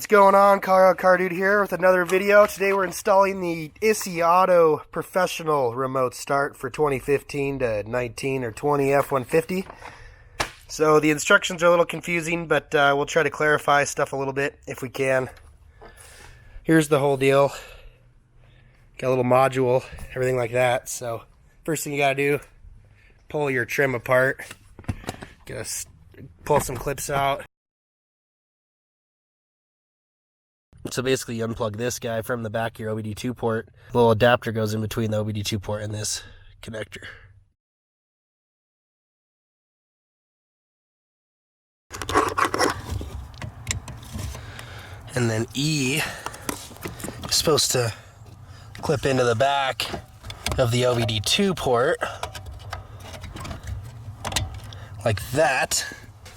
What's going on? Car Dude here with another video. Today we're installing the IssyAuto Professional Remote Start for 2015 to 19 or 20 F150. So the instructions are a little confusing, but we'll try to clarify stuff a little bit if we can. Here's the whole deal. Got a little module, everything like that. So first thing you gotta do, pull your trim apart. Gotta pull some clips out. So basically you unplug this guy from the back of your OBD2 port. A little adapter goes in between the OBD2 port and this connector. And then E is supposed to clip into the back of the OBD2 port. Like that.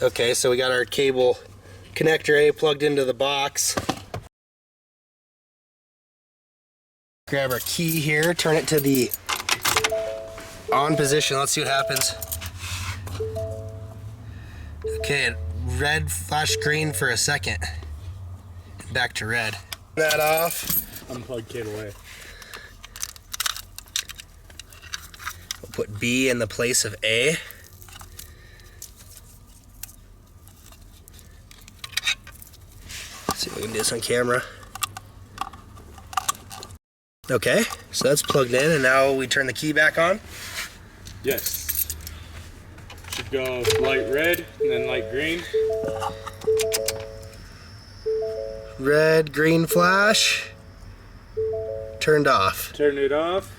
Okay, so we got our cable connector A plugged into the box. Grab our key here, turn it to the on position. Let's see what happens. Okay, red flashed green for a second. Back to red. That off. Unplug cable A. We'll put B in the place of A. Let's see if we can do this on camera. Okay, so that's plugged in, and now we turn the key back on? Yes. Should go light red and then light green. Red, green flash. Turned off. Turn it off.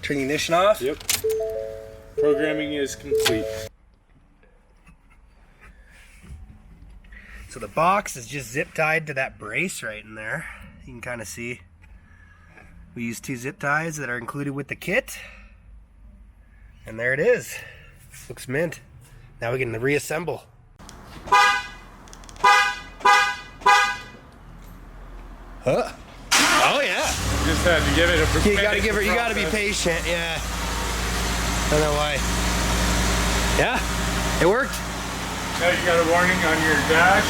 Turn the ignition off? Yep. Programming is complete. So the box is just zip tied to that brace right in there. You can kind of see. We use 2 zip ties that are included with the kit. And there it is. Looks mint. Now we can reassemble. Huh? Oh yeah. Just had to give it a You gotta give her, you gotta be patient, yeah. I don't know why. Yeah, it worked. Now you got a warning on your dash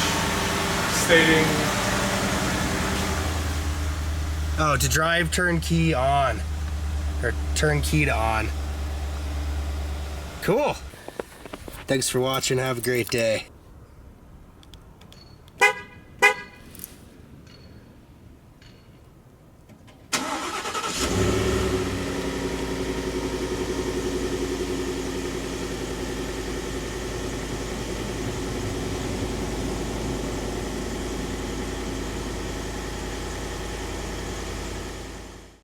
stating to drive turn key on. Or turn key to on. Cool. Thanks for watching. Have a great day.